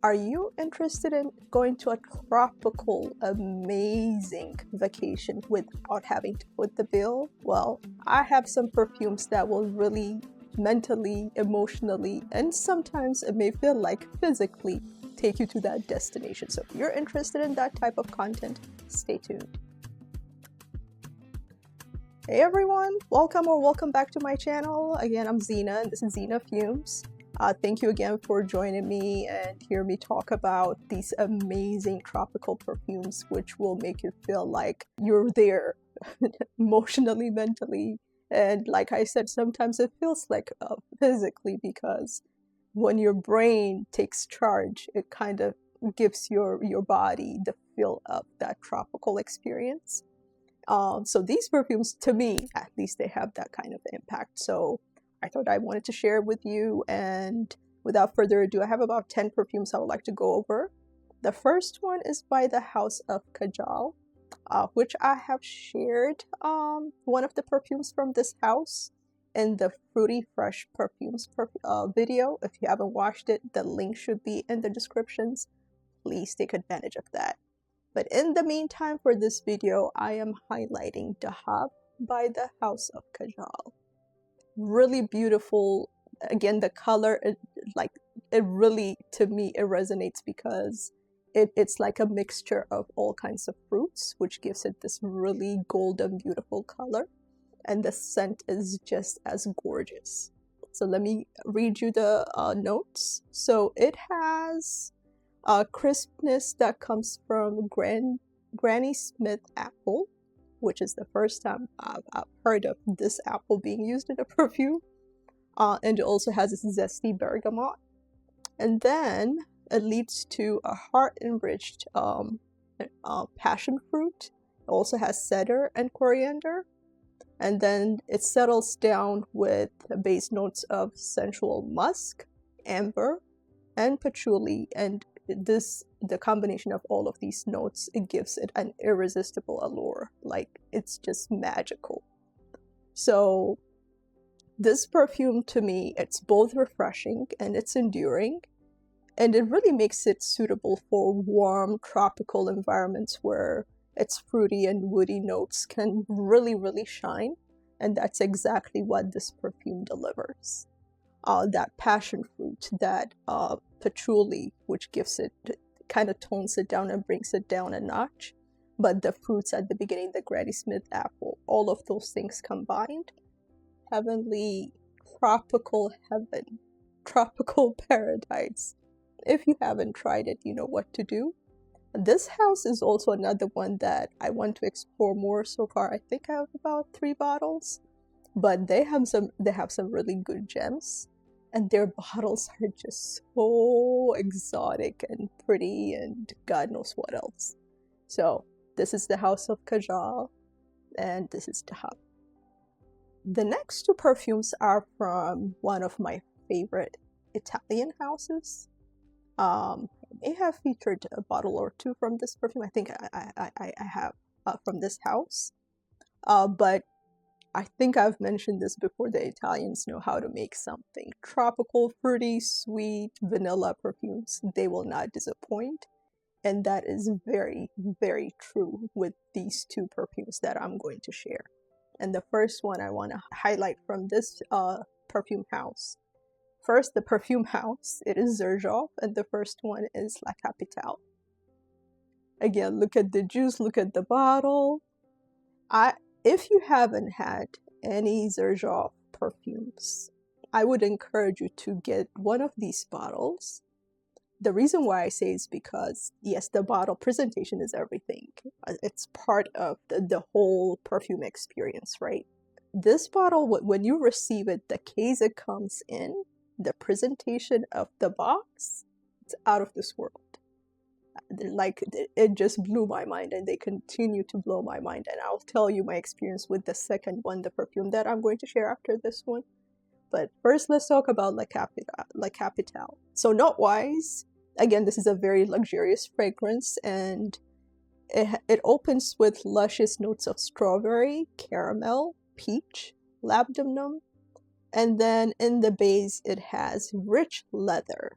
Are you interested in going to a tropical, amazing vacation without having to foot the bill? Well, I have some perfumes that will really mentally, emotionally, and sometimes it may feel like physically take you to that destination. So if you're interested in that type of content, stay tuned. Hey everyone, welcome back to my channel. Again, I'm Zena and this is Zena Fumes. Thank you again for joining me and hear me talk about these amazing tropical perfumes which will make you feel like you're there emotionally, mentally, and like I said, sometimes it feels like physically, because when your brain takes charge, it kind of gives your body the feel of that tropical experience. So these perfumes, to me, at least, they have that kind of impact. So I thought I wanted to share with you, and without further ado, I have about 10 perfumes I would like to go over. The first one is by the House of Capitale, which I have shared one of the perfumes from this house in the Fruity Fresh Perfumes video. If you haven't watched it, the link should be in the descriptions. Please take advantage of that. But in the meantime, for this video, I am highlighting Dahab by the House of Capitale. Really beautiful. Again, the color, it really, to me, it resonates because it's like a mixture of all kinds of fruits, which gives it this really golden, beautiful color. And the scent is just as gorgeous. So let me read you the notes. So it has crispness that comes from Granny Smith apple, which is the first time I've heard of this apple being used in a perfume. And it also has this zesty bergamot. And then it leads to a heart-enriched passion fruit. It also has cedar and coriander. And then it settles down with base notes of sensual musk, amber, and patchouli. And the combination of all of these notes, it gives it an irresistible allure. Like, it's just magical. So this perfume, to me, it's both refreshing and it's enduring, and it really makes it suitable for warm tropical environments where its fruity and woody notes can really shine. And that's exactly what this perfume delivers. That passion fruit, that patchouli, which gives it, kind of tones it down and brings it down a notch. But the fruits at the beginning, the Granny Smith apple, all of those things combined, heavenly, tropical heaven, tropical paradise. If you haven't tried it, you know what to do. This house is also another one that I want to explore more. So far, I think I have about 3 bottles, but they have some really good gems. And their bottles are just so exotic and pretty and God knows what else. So this is the House of Capitale and this is Dahab. The next 2 perfumes are from one of my favorite Italian houses. I may have featured a bottle or 2 from this perfume. I think I have from this house. But I think I've mentioned this before. The Italians know how to make something tropical, fruity, sweet, vanilla perfumes. They will not disappoint. And that is very true with these 2 perfumes that I'm going to share. And the first one I want to highlight from this perfume house. First, the perfume house, it is Xerjoff, and the first one is La Capitale. Again, look at the juice, look at the bottle. If you haven't had any Xerjoff perfumes, I would encourage you to get one of these bottles. The reason why I say is because, yes, the bottle presentation is everything. It's part of the whole perfume experience, right? This bottle, when you receive it, the case it comes in, the presentation of the box, it's out of this world. Like, it just blew my mind, and they continue to blow my mind. And I'll tell you my experience with the second one, the perfume that I'm going to share after this one. But first, let's talk about La Capitale. So note-wise, again, this is a very luxurious fragrance, and it opens with luscious notes of strawberry, caramel, peach, labdanum, and then in the base, it has rich leather.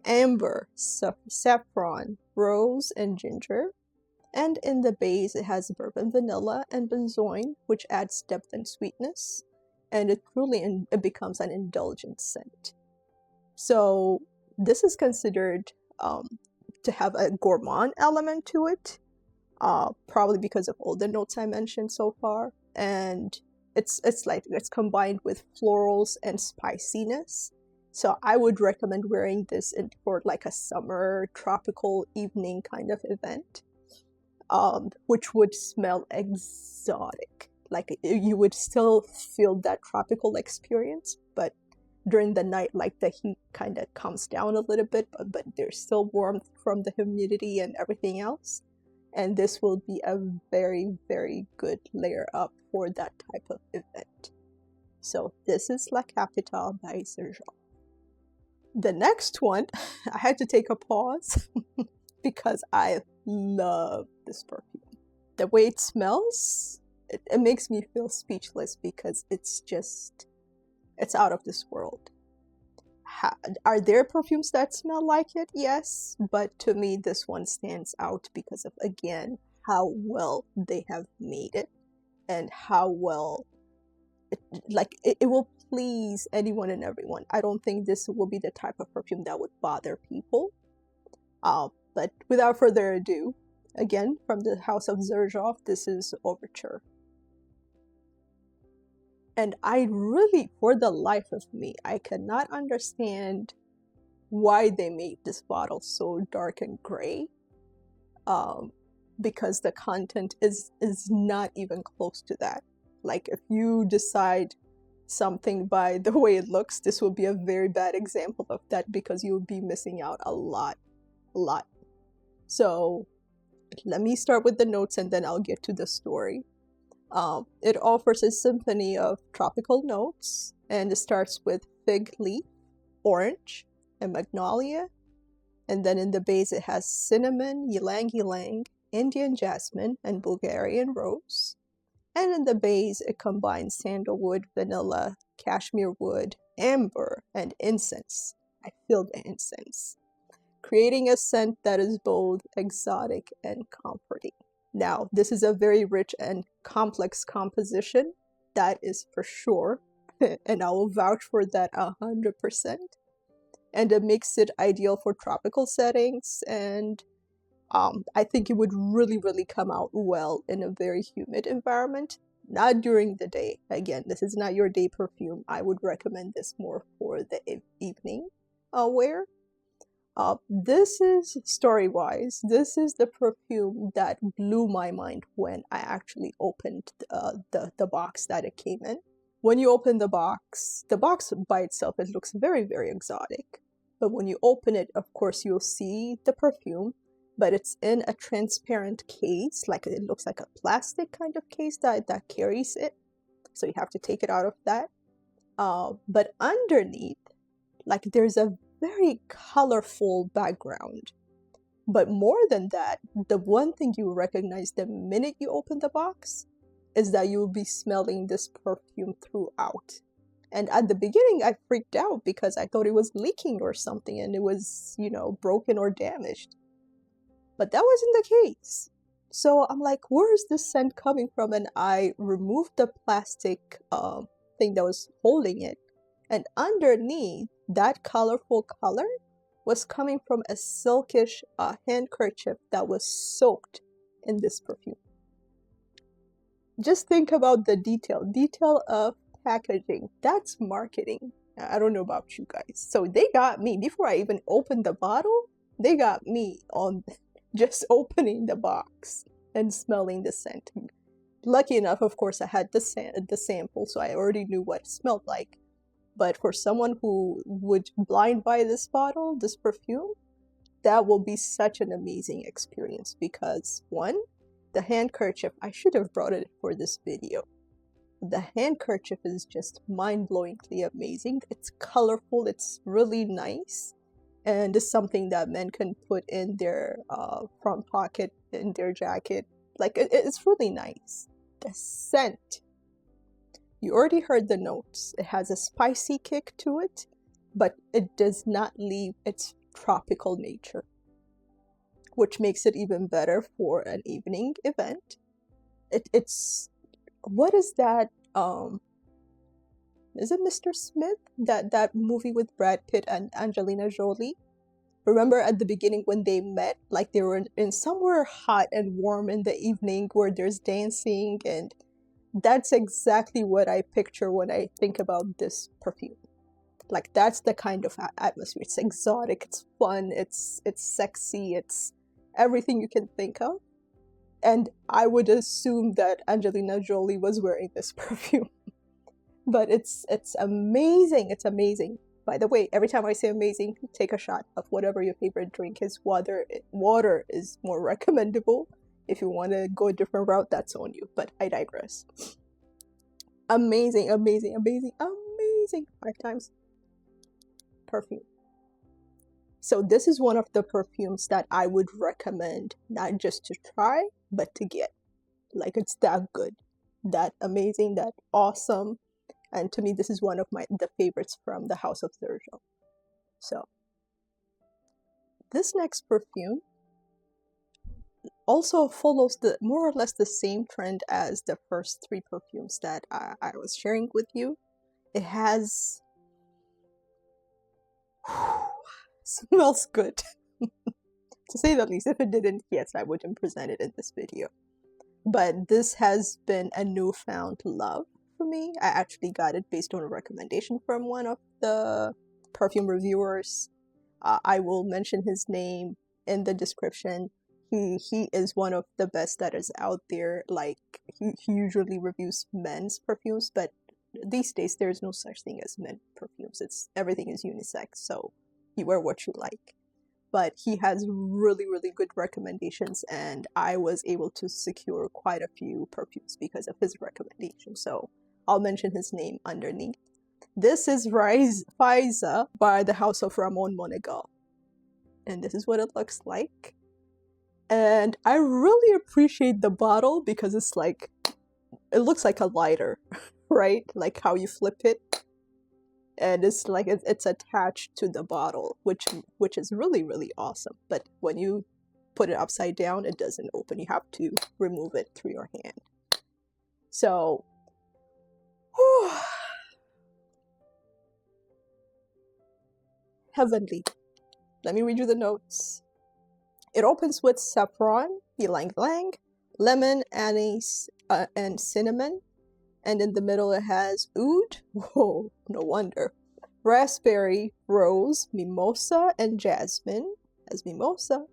amber, saffron, rose, and ginger. And in the base, it has bourbon vanilla and benzoin, which adds depth and sweetness. And it becomes an indulgent scent. So this is considered to have a gourmand element to it, probably because of all the notes I mentioned so far. And it's combined with florals and spiciness. So I would recommend wearing this for like a summer tropical evening kind of event, which would smell exotic. Like you would still feel that tropical experience, but during the night, like the heat kind of comes down a little bit, but there's still warmth from the humidity and everything else. And this will be a very, very good layer up for that type of event. So this is La Capitale by Sergent. The next one, I had to take a pause because I love this perfume. The way it smells, it makes me feel speechless because it's out of this world. Are there perfumes that smell like it? Yes, but to me this one stands out because of, again, how well they have made it and how well it will please anyone and everyone. I don't think this will be the type of perfume that would bother people. But without further ado, again, from the house of Xerjoff, this is Ouverture. And I really, for the life of me, I cannot understand why they made this bottle so dark and gray. Because the content is not even close to that. Like if you decide something by the way it looks, this will be a very bad example of that because you will be missing out a lot. So let me start with the notes and then I'll get to the story. It offers a symphony of tropical notes, and it starts with fig leaf, orange, and magnolia. And then in the base it has cinnamon, ylang ylang, Indian jasmine, and Bulgarian rose. And in the base it combines sandalwood, vanilla, cashmere wood, amber, and incense. I feel the incense, creating a scent that is bold, exotic, and comforting. Now, this is a very rich and complex composition, that is for sure, and I will vouch for that 100%. And it makes it ideal for tropical settings, and I think it would really, really come out well in a very humid environment, not during the day. Again, this is not your day perfume. I would recommend this more for the evening wear. This is, story-wise, this is the perfume that blew my mind when I actually opened the box that it came in. When you open the box by itself, it looks very, very exotic. But when you open it, of course, you'll see the perfume, but it's in a transparent case, like it looks like a plastic kind of case that carries it. So you have to take it out of that. But underneath, like there's a very colorful background. But more than that, the one thing you recognize the minute you open the box is that you'll be smelling this perfume throughout. And at the beginning, I freaked out because I thought it was leaking or something and it was, you know, broken or damaged. But that wasn't the case. So I'm like, where is this scent coming from? And I removed the plastic thing that was holding it. And underneath, that colorful color was coming from a silkish handkerchief that was soaked in this perfume. Just think about the detail of packaging. That's marketing. I don't know about you guys. So they got me, before I even opened the bottle, they got me on just opening the box and smelling the scent. Lucky enough, of course, I had the sample, so I already knew what it smelled like. But for someone who would blind buy this bottle, this perfume, that will be such an amazing experience because, one, the handkerchief, I should have brought it for this video. The handkerchief is just mind-blowingly amazing. It's colorful, it's really nice, and it's something that men can put in their front pocket, in their jacket. Like, it's really nice. The scent. You already heard the notes. It has a spicy kick to it, but it does not leave its tropical nature, which makes it even better for an evening event. It's what is that? Is it Mr. Smith? That movie with Brad Pitt and Angelina Jolie? Remember at the beginning when they met, like they were in somewhere hot and warm in the evening where there's dancing, and that's exactly what I picture when I think about this perfume. Like that's the kind of atmosphere. It's exotic, it's fun, it's sexy, it's everything you can think of. And I would assume that Angelina Jolie was wearing this perfume. But it's amazing. It's amazing. By the way, every time I say amazing, take a shot of whatever your favorite drink is. Water is more recommendable. If you want to go a different route, that's on you. But I digress. Amazing, amazing, amazing, amazing. 5 times. Perfume. So this is one of the perfumes that I would recommend, not just to try, but to get. Like it's that good, that amazing, that awesome. And to me, this is one of the favorites from the House of Sergio. So this next perfume also follows the more or less the same trend as the first 3 perfumes that I was sharing with you. It has smells good. To say the least. If it didn't, yes, I wouldn't present it in this video. But this has been a newfound love for me. I actually got it based on a recommendation from one of the perfume reviewers. I will mention his name in the description. He is one of the best that is out there. Like he usually reviews men's perfumes, but these days there's no such thing as men perfumes. Everything is unisex, so you wear what you like. But he has really, really good recommendations, and I was able to secure quite a few perfumes because of his recommendation. So I'll mention his name underneath. This is Faisa by the House of Ramon Monegal. And this is what it looks like. And I really appreciate the bottle because it's like, it looks like a lighter, right? Like how you flip it. And it's like it's attached to the bottle, which is really, really awesome. But when you put it upside down, it doesn't open. You have to remove it through your hand. So, heavenly. Let me read you the notes. It opens with saffron, ylang ylang, lemon, anise, and cinnamon. And in the middle it has oud, whoa, no wonder, raspberry, rose, mimosa, and jasmine, as mimosa.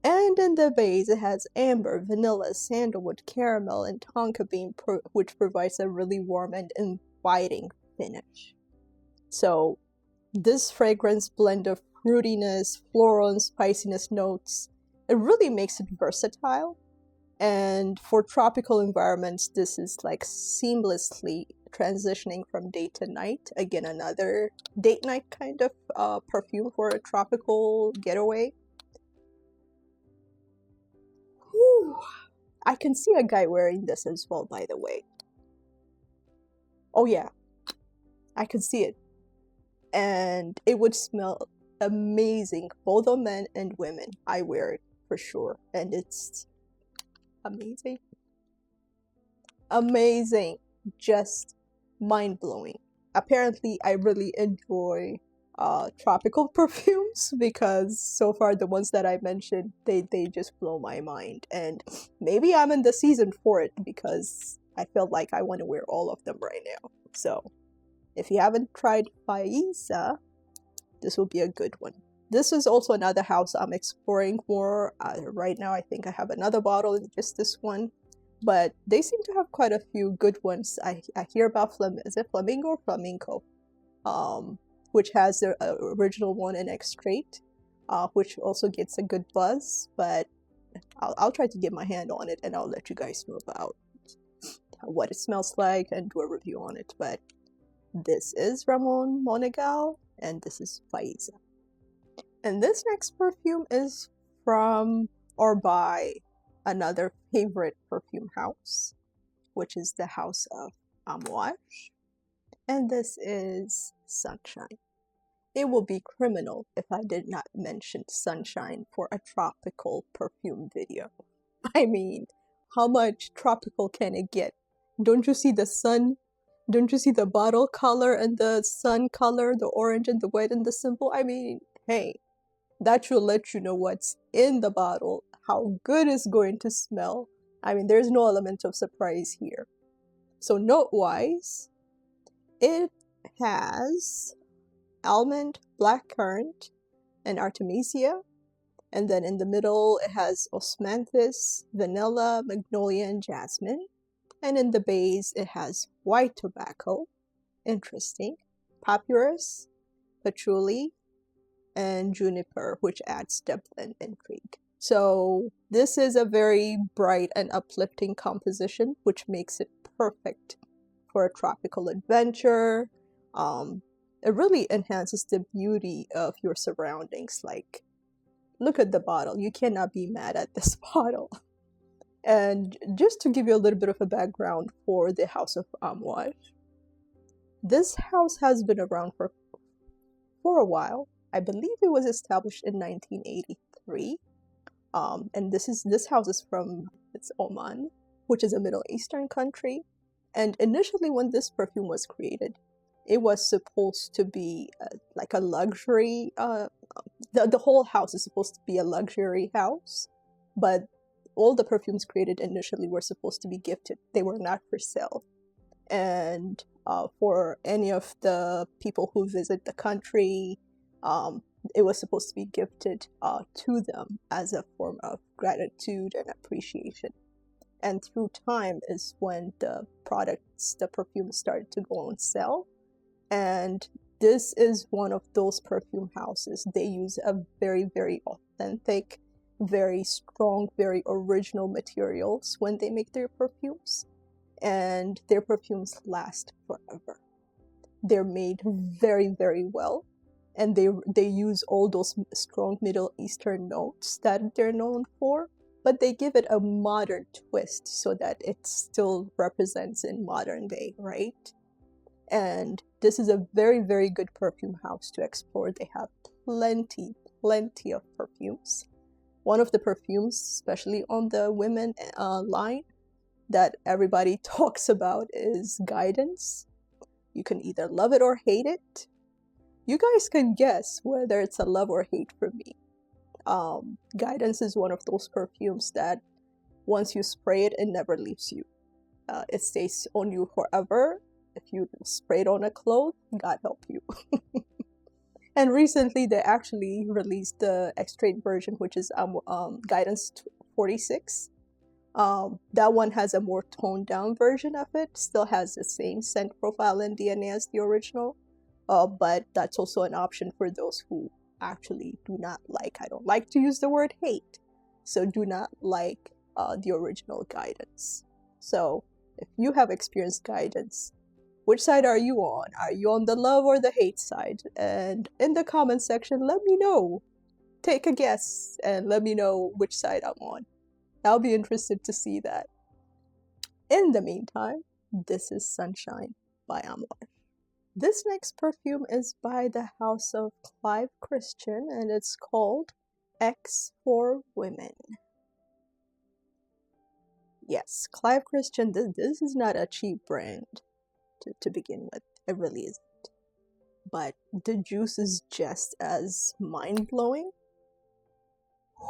And in the base it has amber, vanilla, sandalwood, caramel, and tonka bean, which provides a really warm and inviting finish. So this fragrance blend of fruitiness, floral, and spiciness notes, it really makes it versatile. And for tropical environments, this is like seamlessly transitioning from day to night. Again, another date night kind of perfume for a tropical getaway. Whew. I can see a guy wearing this as well, by the way. Oh yeah, I can see it. And it would smell amazing, both on men and women. I wear it for sure, and it's amazing. Amazing. Just mind-blowing. Apparently, I really enjoy tropical perfumes because so far the ones that I mentioned, they just blow my mind. And maybe I'm in the season for it because I feel like I want to wear all of them right now. So, if you haven't tried Faisa, this will be a good one. This is also another house I'm exploring more. Right now, I think I have another bottle in just this one. But they seem to have quite a few good ones. I hear about is it Flamingo or Flamenco? Which has the original one in extrait, which also gets a good buzz. But I'll try to get my hand on it and I'll let you guys know about what it smells like and do a review on it. But this is Ramon Monegal and this is Faisa. And this next perfume is from or by another favorite perfume house, which is the House of Amouage. And this is Sunshine. It will be criminal if I did not mention sunshine for a tropical perfume video. I mean, how much tropical can it get? Don't you see the sun? Don't you see the bottle color and the sun color, the orange and the white and the symbol? I mean, hey, that should let you know what's in the bottle, how good it's going to smell. I mean, there's no element of surprise here. So note-wise, it has almond, blackcurrant, and artemisia. And then in the middle, it has osmanthus, vanilla, magnolia, and jasmine. And in the base, it has white tobacco, interesting, papyrus, patchouli, and juniper, which adds depth and intrigue. So this is a very bright and uplifting composition, which makes it perfect for a tropical adventure. It really enhances the beauty of your surroundings. Like, look at the bottle. You cannot be mad at this bottle. And just to give you a little bit of a background for the House of Amouage, this house has been around for a while. I believe it was established in 1983. And this house is from Oman, which is a Middle Eastern country. And initially, when this perfume was created, it was supposed to be like a luxury. The whole house is supposed to be a luxury house, but all the perfumes created initially were supposed to be gifted. They were not for sale. And for any of the people who visit the country, it was supposed to be gifted to them as a form of gratitude and appreciation. And through time is when the perfumes started to go on sale. And this is one of those perfume houses. They use a very, very authentic, very strong, very original materials when they make their perfumes. And their perfumes last forever. They're made very, very well. And they use all those strong Middle Eastern notes that they're known for, but they give it a modern twist so that it still represents in modern day, right? And this is a very, very good perfume house to explore. They have plenty of perfumes. One of the perfumes, especially on the women line, that everybody talks about is Guidance. You can either love it or hate it. You guys can guess whether it's a love or hate for me. Guidance is one of those perfumes that once you spray it, it never leaves you. It stays on you forever. If you spray it on a cloth, God help you. And recently they actually released the extrait version, which is Guidance 46. That one has a more toned down version of it. Still has the same scent profile and DNA as the original. But that's also an option for those who actually do not like, I don't like to use the word hate, so do not like the original Guidance. So if you have experienced Guidance, which side are you on? Are you on the love or the hate side? And in the comment section, let me know. Take a guess and let me know which side I'm on. I'll be interested to see that. In the meantime, this is Sunshine by Amouage. This next perfume is by the House of Clive Christian, and it's called X for Women. Yes, Clive Christian, this is not a cheap brand to begin with. It really isn't. But the juice is just as mind-blowing.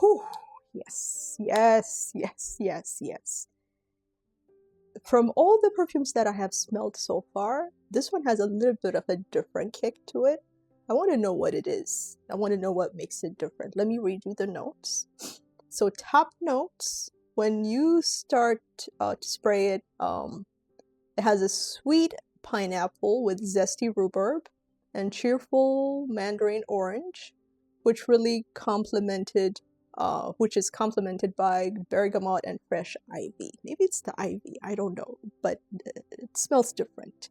Whew. Yes, yes, yes, yes, yes. From all the perfumes that I have smelled so far, this one has a little bit of a different kick to it. I want to know what it is. I want to know what makes it different. Let me read you the notes. So top notes, when you start to spray it, it has a sweet pineapple with zesty rhubarb and cheerful mandarin orange, which really which is complemented by bergamot and fresh ivy. Maybe it's the ivy, I don't know, but it smells different.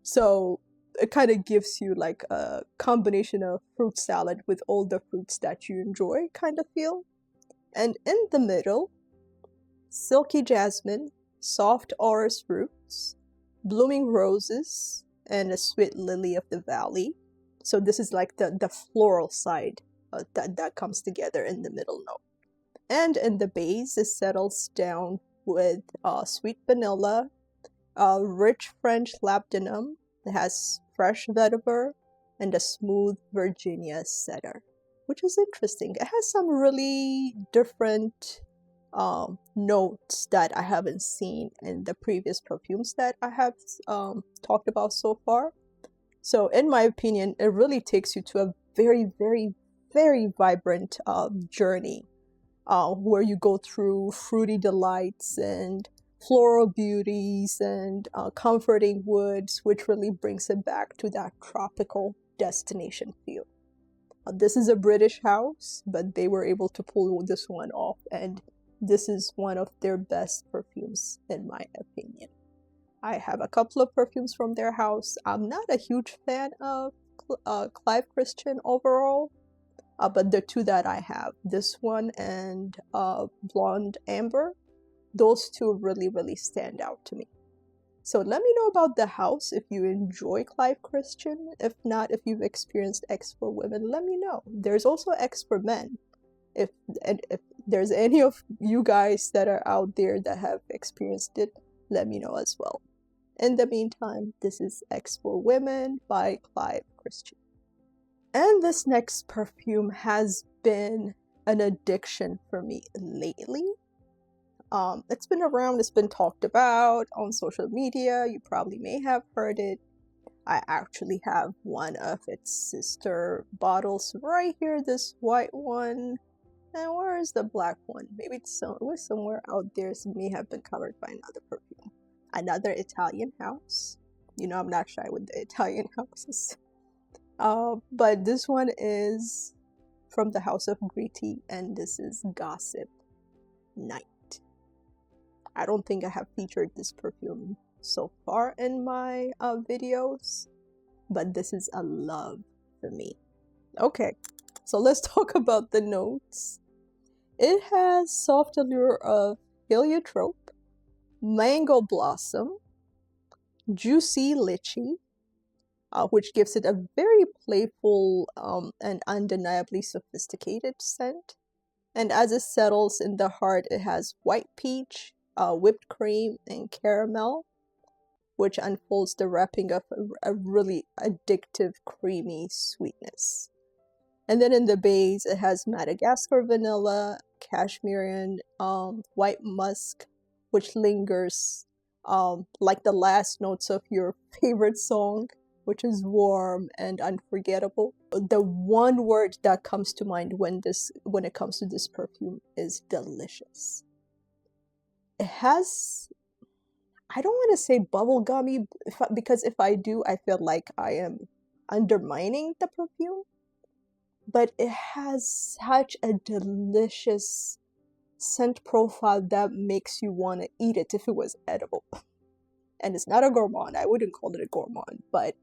So it kind of gives you like a combination of fruit salad with all the fruits that you enjoy kind of feel. And in the middle, silky jasmine, soft orris roots, blooming roses, and a sweet lily of the valley. So this is like the floral side that comes together in the middle note. And in the base, it settles down with sweet vanilla, rich French labdanum. It has fresh vetiver and a smooth Virginia cedar, which is interesting. It has some really different notes that I haven't seen in the previous perfumes that I have talked about so far. So in my opinion, it really takes you to a very, very, very vibrant journey where you go through fruity delights and floral beauties and comforting woods, which really brings it back to that tropical destination feel. This is a British house, but they were able to pull this one off, and this is one of their best perfumes in my opinion. I have a couple of perfumes from their house. I'm not a huge fan of Clive Christian overall, but the two that I have, this one and Blonde Amber, those two really, really stand out to me. So let me know about the house if you enjoy Clive Christian. If not, if you've experienced X for women, let me know. There's also X for men. If there's any of you guys that are out there that have experienced it, let me know as well. In the meantime, this is X for Women by Clive Christian. And this next perfume has been an addiction for me lately. It's been around, it's been talked about on social media. You probably may have heard it. I actually have one of its sister bottles right here, this white one. And where is the black one? Maybe it was somewhere out there, so it may have been covered by another perfume. Another Italian house. You know, I'm not shy with the Italian houses. But this one is from the House of Gritti, and this is Gossip Night. I don't think I have featured this perfume so far in my videos, but this is a love for me. Okay, so let's talk about the notes. It has soft allure of heliotrope, mango blossom, juicy lychee, which gives it a very playful and undeniably sophisticated scent. And as it settles in the heart, it has white peach, whipped cream, and caramel, which unfolds the wrapping of a really addictive, creamy sweetness. And then in the base, it has Madagascar vanilla, Cashmere, white musk, which lingers like the last notes of your favorite song, which is warm and unforgettable. The one word that comes to mind when it comes to this perfume is delicious. It has, I don't want to say bubblegummy, because if I do, I feel like I am undermining the perfume. But it has such a delicious scent profile that makes you want to eat it if it was edible. And it's not a gourmand. I wouldn't call it a gourmand, but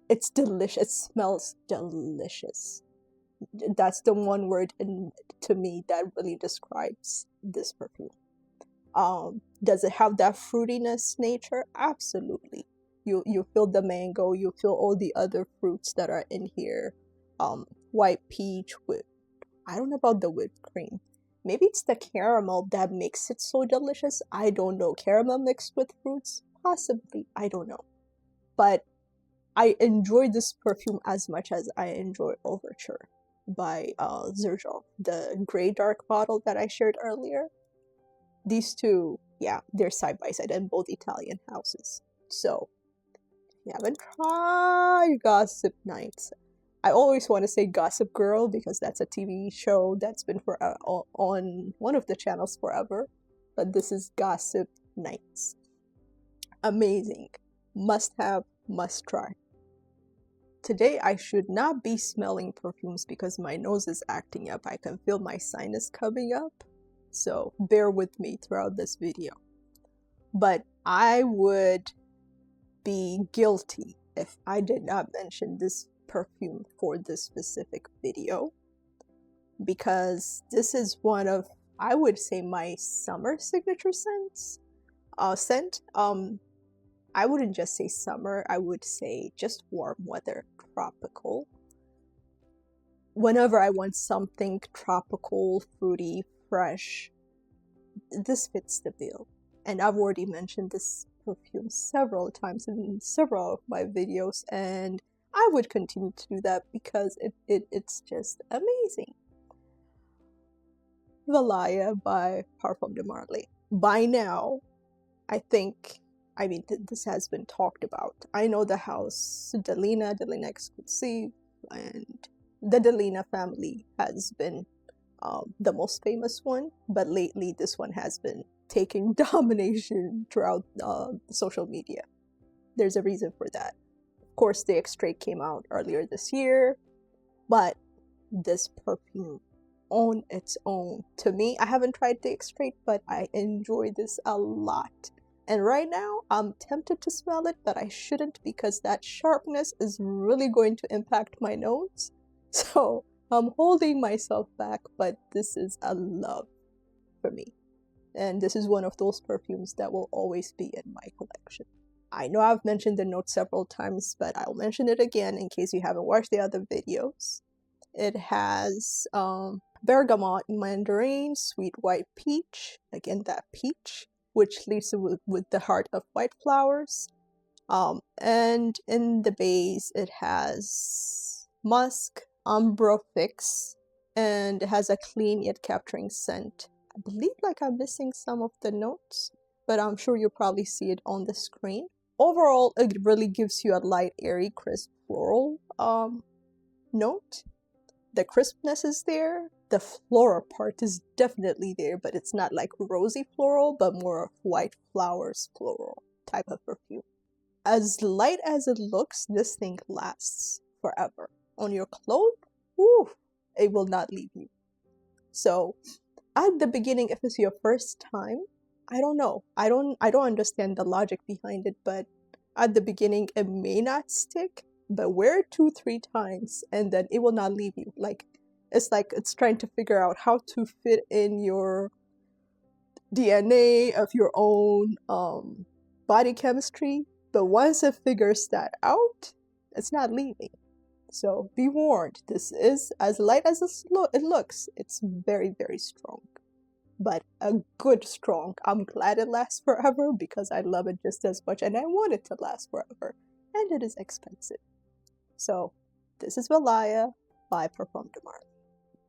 it's delicious. It smells delicious. That's the one word to me that really describes this perfume. Does it have that fruitiness nature? Absolutely. You feel the mango, you feel all the other fruits that are in here. White peach with, I don't know about the whipped cream. Maybe it's the caramel that makes it so delicious. I don't know. Caramel mixed with fruits? Possibly. I don't know. But I enjoy this perfume as much as I enjoy Ouverture by Zerjov, the gray dark bottle that I shared earlier. These two, yeah, they're side by side in both Italian houses. So, if you haven't tried Gossip Nights, I always want to say Gossip Girl because that's a TV show that's been on one of the channels forever. But this is Gossip Nights. Amazing. Must have, must try. Today I should not be smelling perfumes because my nose is acting up. I can feel my sinus coming up. So bear with me throughout this video. But I would be guilty if I did not mention this perfume for this specific video, because this is one of, I would say, my summer signature scent. I wouldn't just say summer, I would say just warm weather, tropical. whenever I want something tropical, fruity, fresh, this fits the bill. And I've already mentioned this perfume several times in several of my videos, and I would continue to do that because it's just amazing. Valaya by Parfum de Marly. By now, I think, I mean, this has been talked about. I know the house Delina Exclusive, and the Delina family has been the most famous one, but lately this one has been taking domination throughout social media. There's a reason for that. Of course, the extrait came out earlier this year, but this perfume on its own, to me, I haven't tried the extrait, but I enjoy this a lot. And right now, I'm tempted to smell it, but I shouldn't because that sharpness is really going to impact my nose. So I'm holding myself back, but this is a love for me. And this is one of those perfumes that will always be in my collection. I know I've mentioned the note several times, but I'll mention it again in case you haven't watched the other videos. It has bergamot, mandarin, sweet white peach, again that peach, which leads with the heart of white flowers. And in the base it has musk, ambro fix, and it has a clean yet capturing scent. I believe like I'm missing some of the notes, but I'm sure you'll probably see it on the screen. Overall, it really gives you a light, airy, crisp floral note. The crispness is there. The floral part is definitely there, but it's not like rosy floral, but more of white flowers floral type of perfume. As light as it looks, this thing lasts forever. On your clothes, whew, it will not leave you. So at the beginning, if it's your first time, I don't know. I don't understand the logic behind it, but at the beginning it may not stick, but wear it 2-3 times and then it will not leave you. Like it's trying to figure out how to fit in your DNA of your own body chemistry. But once it figures that out, it's not leaving. So be warned, this is as light as it looks. It's very, very strong. But a good strong. I'm glad it lasts forever because I love it just as much and I want it to last forever. And it is expensive. So this is Valaya by Parfum de Marly.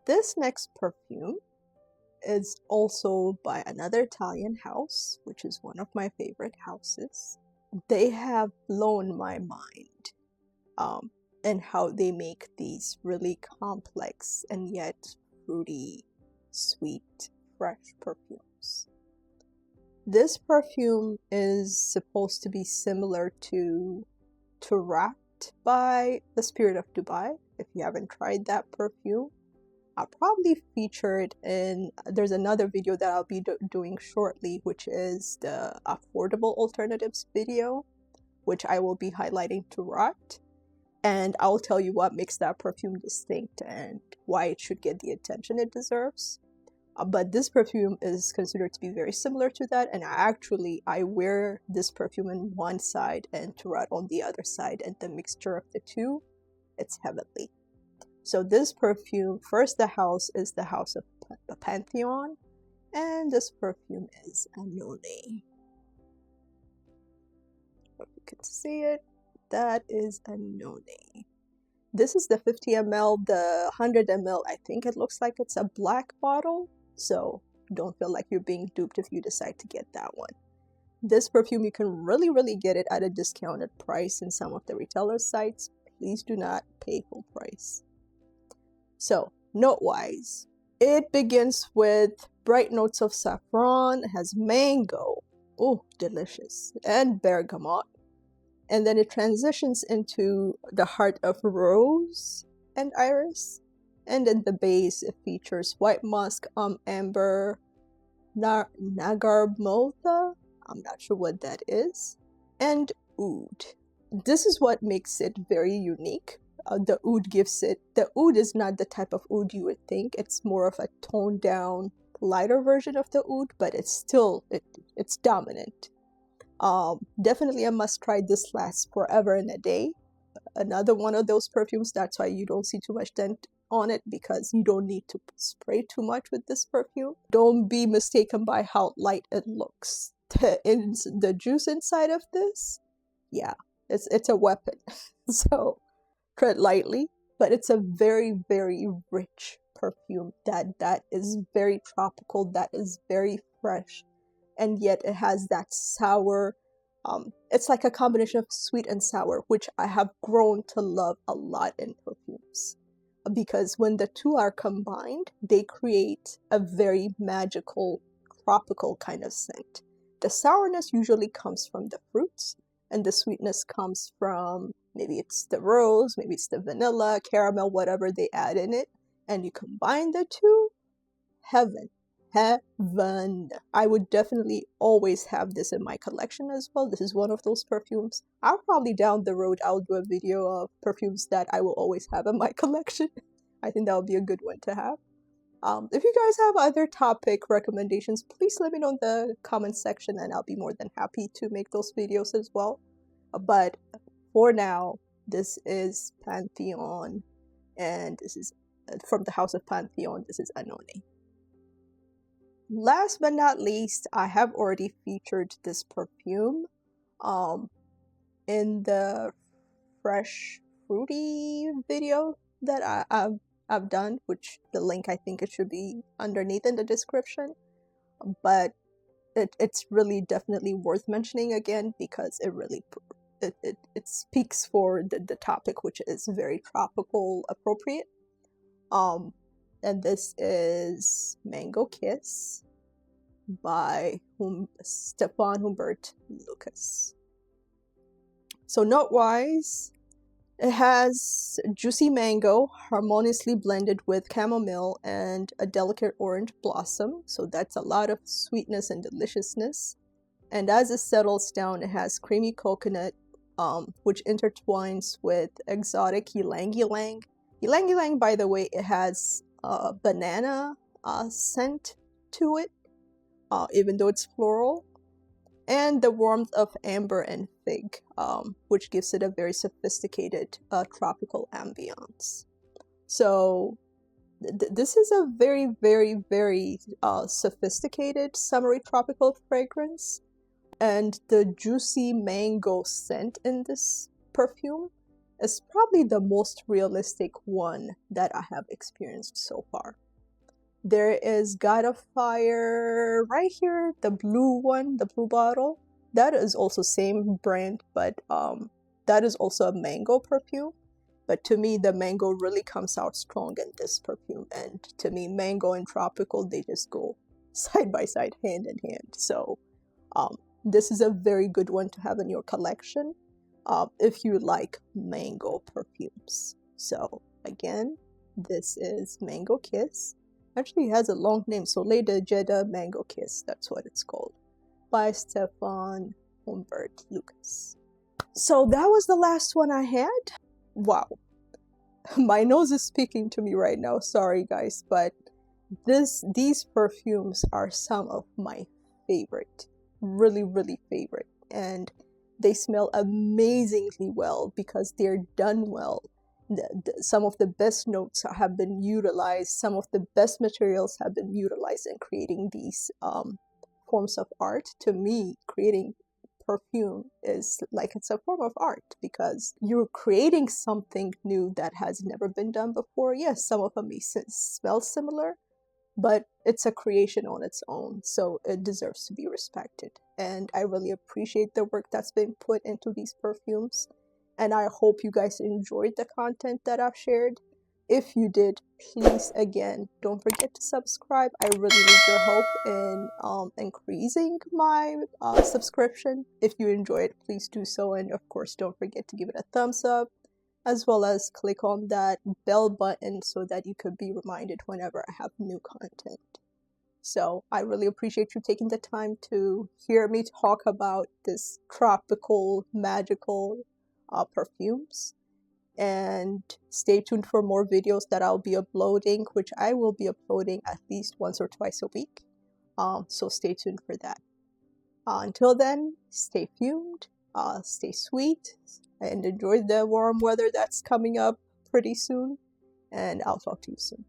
This next perfume is also by another Italian house, which is one of my favorite houses. They have blown my mind in how they make these really complex and yet fruity, sweet, fresh perfumes. This perfume is supposed to be similar to Wrapped by the Spirit of Dubai. If you haven't tried that perfume, I'll probably feature it in, there's another video that I'll be doing shortly, which is the affordable alternatives video, which I will be highlighting to Wrapped. And I'll tell you what makes that perfume distinct and why it should get the attention it deserves. But this perfume is considered to be very similar to that, and I wear this perfume on one side and Turat on the other side, and the mixture of the two, it's heavenly. So this perfume, first the house is the house of Pantheon, and this perfume is Annone. If you can see it, that is Annone. This is the 50 ml, the 100 ml, I think it looks like it's a black bottle. So don't feel like you're being duped if you decide to get that one. This perfume, you can really get it at a discounted price in some of the retailer sites. Please do not pay full price. So note-wise, it begins with bright notes of saffron, it has mango, oh delicious, and bergamot. And then it transitions into the heart of rose and iris. And in the base, it features white musk, amber, nagarmotha, I'm not sure what that is, and oud. This is what makes it very unique. The oud gives it, the oud is not the type of oud you would think. It's more of a toned down, lighter version of the oud, but it's still, it's dominant. Definitely a must try. This lasts forever and a day. Another one of those perfumes, that's why you don't see too much on it because you don't need to spray too much with this perfume. Don't be mistaken by how light it looks. In the juice inside of this, yeah, it's a weapon. So tread lightly, but it's a very, very rich perfume that is very tropical, that is very fresh, and yet it has that sour. It's like a combination of sweet and sour, which I have grown to love a lot in perfumes. Because when the two are combined, they create a very magical, tropical kind of scent. The sourness usually comes from the fruits, and the sweetness comes from maybe it's the rose, maybe it's the vanilla, caramel, whatever they add in it, and you combine the two, heaven. Heaven. I would definitely always have this in my collection as well. This is one of those perfumes. I'll probably down the road, I'll do a video of perfumes that I will always have in my collection. I think that would be a good one to have. If you guys have other topic recommendations, please let me know in the comment section and I'll be more than happy to make those videos as well. But for now, this is Pantheon, and this is from the House of Pantheon. This is Annone. Last but not least, I have already featured this perfume in the fresh fruity video that I've done, which the link I think it should be underneath in the description. But it's really definitely worth mentioning again because it really it speaks for the topic, which is very tropical appropriate. And this is Mango Kiss by Stefan Humbert Lucas. So note-wise, it has juicy mango harmoniously blended with chamomile and a delicate orange blossom. So that's a lot of sweetness and deliciousness. And as it settles down, it has creamy coconut, which intertwines with exotic ylang ylang. Ylang ylang, by the way, it has banana scent to it, even though it's floral, and the warmth of amber and fig, which gives it a very sophisticated tropical ambiance. So this is a very, very, very sophisticated summery tropical fragrance, and the juicy mango scent in this perfume is probably the most realistic one that I have experienced so far. There is God of Fire right here, the blue one, the blue bottle. That is also same brand, but that is also a mango perfume. But to me, the mango really comes out strong in this perfume. And to me, mango and tropical, they just go side by side, hand in hand. So this is a very good one to have in your collection if you like mango perfumes. So again, this is Mango Kiss. Actually, it has a long name, so Leda Jeddah Mango Kiss, that's what it's called, by Stefan Humbert Lucas. So that was the last one I had. Wow. My nose is speaking to me right now, sorry guys, but these perfumes are some of my favorite, really, really favorite, and they smell amazingly well because they're done well. Some of the best notes have been utilized, some of the best materials have been utilized in creating these forms of art. To me, creating perfume is like it's a form of art because you're creating something new that has never been done before. Yes, some of them may smell similar, but it's a creation on its own, so it deserves to be respected. And I really appreciate the work that's been put into these perfumes. And I hope you guys enjoyed the content that I've shared. If you did, please, again, don't forget to subscribe. I really need your help in increasing my subscription. If you enjoy it, please do so. And of course, don't forget to give it a thumbs up, as well as click on that bell button so that you could be reminded whenever I have new content. So I really appreciate you taking the time to hear me talk about this tropical, magical perfumes, and stay tuned for more videos that I'll be uploading, which I will be uploading at least once or twice a week, so stay tuned for that. Until then, stay fumed, stay sweet, and enjoy the warm weather that's coming up pretty soon. and I'll talk to you soon.